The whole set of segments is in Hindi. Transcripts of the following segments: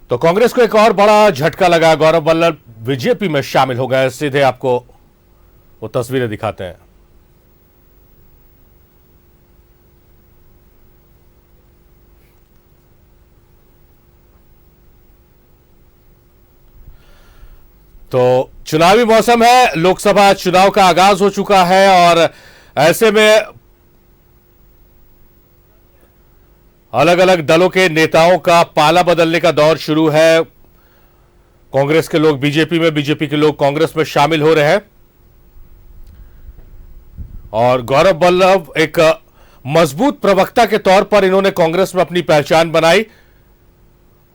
तो कांग्रेस को एक और बड़ा झटका लगा। गौरव वल्लभ बीजेपी में शामिल हो गए। सीधे आपको वो तस्वीरें दिखाते हैं। तो चुनावी मौसम है, लोकसभा चुनाव का आगाज हो चुका है और ऐसे में अलग अलग दलों के नेताओं का पाला बदलने का दौर शुरू है। कांग्रेस के लोग बीजेपी में, बीजेपी के लोग कांग्रेस में शामिल हो रहे हैं और गौरव वल्लभ एक मजबूत प्रवक्ता के तौर पर इन्होंने कांग्रेस में अपनी पहचान बनाई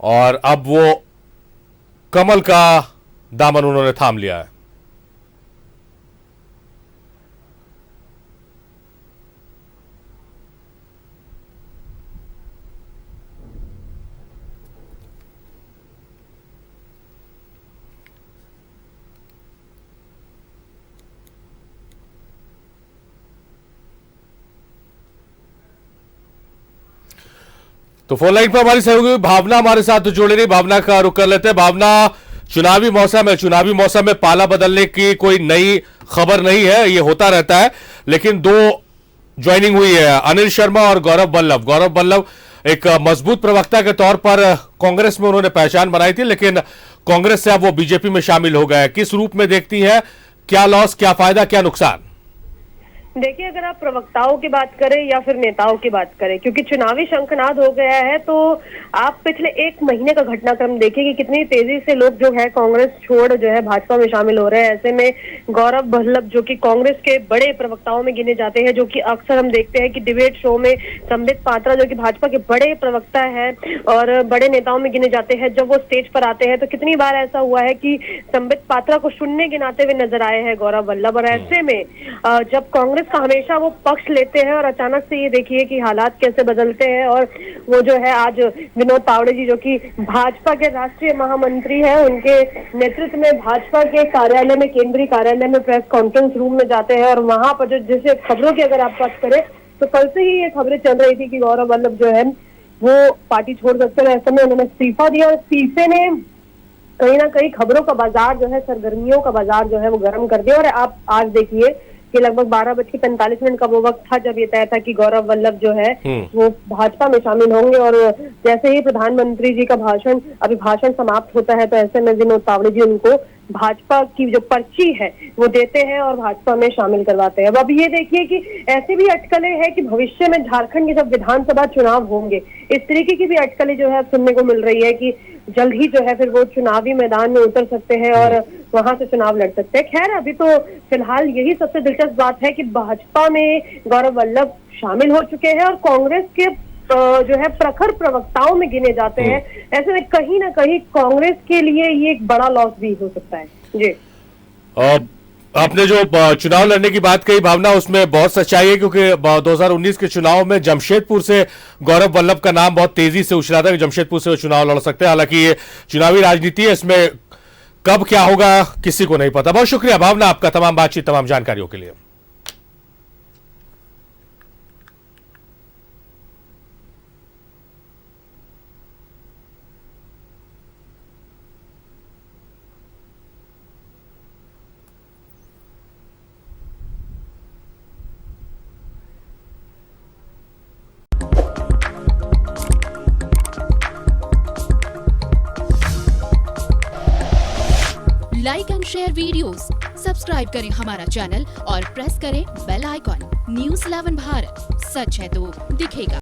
और अब वो कमल का दामन उन्होंने थाम लिया है। तो फोन लाइन पर हमारी सहयोगी भावना हमारे साथ जुड़ रही। भावना का रुख कर लेते हैं। भावना, चुनावी मौसम है, चुनावी मौसम में पाला बदलने की कोई नई खबर नहीं है, ये होता रहता है, लेकिन दो ज्वाइनिंग हुई है, अनिल शर्मा और गौरव वल्लभ। गौरव वल्लभ एक मजबूत प्रवक्ता के तौर पर कांग्रेस में उन्होंने पहचान बनाई थी, लेकिन कांग्रेस से अब वो बीजेपी में शामिल हो गए। किस रूप में देखती है, क्या लॉस, क्या फायदा, क्या नुकसान? देखिए, अगर आप प्रवक्ताओं की बात करें या फिर नेताओं की बात करें, क्योंकि चुनावी शंखनाद हो गया है, तो आप पिछले एक महीने का घटनाक्रम देखिए कि कितनी तेजी से लोग जो है कांग्रेस छोड़ जो है भाजपा में शामिल हो रहे हैं। ऐसे में गौरव वल्लभ जो कि कांग्रेस के बड़े प्रवक्ताओं में गिने जाते हैं, जो कि अक्सर हम देखते हैं कि डिबेट शो में संबित पात्रा जो कि भाजपा के बड़े प्रवक्ता है और बड़े नेताओं में गिने जाते हैं, जब वो स्टेज पर आते हैं तो कितनी बार ऐसा हुआ है कि संबित पात्रा को शून्य गिनाते हुए नजर आए हैं गौरव वल्लभ। और ऐसे में जब कांग्रेस का हमेशा वो पक्ष लेते हैं और अचानक से ये देखिए कि हालात कैसे बदलते हैं। और वो जो है आज विनोद तावड़े जी जो कि भाजपा के राष्ट्रीय महामंत्री हैं, उनके नेतृत्व में भाजपा के कार्यालय में, केंद्रीय कार्यालय में प्रेस कॉन्फ्रेंस रूम में जाते हैं और वहां पर जो जैसे खबरों की अगर आप बात करें तो कल से ही ये खबरें चल रही थी कि गौरव वल्लभ जो है वो पार्टी छोड़ सकते हैं। ऐसे में उन्होंने इस्तीफा दिया और इस्तीफे ने कहीं ना कहीं खबरों का बाजार जो है, सरगर्मियों का बाजार जो है वो गर्म कर दिया। और आप आज देखिए कि लगभग 12:45 का वो वक्त था जब ये तय था कि गौरव वल्लभ जो है वो भाजपा में शामिल होंगे। और जैसे ही प्रधानमंत्री जी का भाषण समाप्त होता है तो ऐसे में विनोद तावड़े जी उनको भाजपा की जो पर्ची है वो देते हैं और भाजपा में शामिल करवाते हैं। अब ये देखिए कि ऐसी भी अटकलें हैं कि भविष्य में झारखंड के जब विधानसभा चुनाव होंगे, इस तरीके की भी अटकलें जो है सुनने को मिल रही है कि जल्द ही जो है फिर वो चुनावी मैदान में उतर सकते हैं और वहां से चुनाव लड़ सकते हैं। खैर, अभी तो फिलहाल यही सबसे दिलचस्प बात है कि भाजपा में गौरव वल्लभ शामिल हो चुके हैं और कांग्रेस के जो है प्रखर प्रवक्ताओं में गिने जाते हैं। ऐसे में कहीं ना कहीं कांग्रेस के लिए ये एक बड़ा लॉस भी हो सकता है। जी, आपने जो चुनाव लड़ने की बात कही भावना, उसमें बहुत सच्चाई है, क्योंकि 2019 के चुनाव में जमशेदपुर से गौरव वल्लभ का नाम बहुत तेजी से उछला था कि जमशेदपुर से वो चुनाव लड़ सकते हैं। हालांकि ये चुनावी राजनीति है, इसमें कब क्या होगा किसी को नहीं पता। बहुत शुक्रिया भावना आपका तमाम बातचीत, तमाम जानकारियों के लिए। Like and share videos, subscribe करें हमारा चैनल और प्रेस करें बेल आइकॉन। News 11 भारत, सच है तो दिखेगा।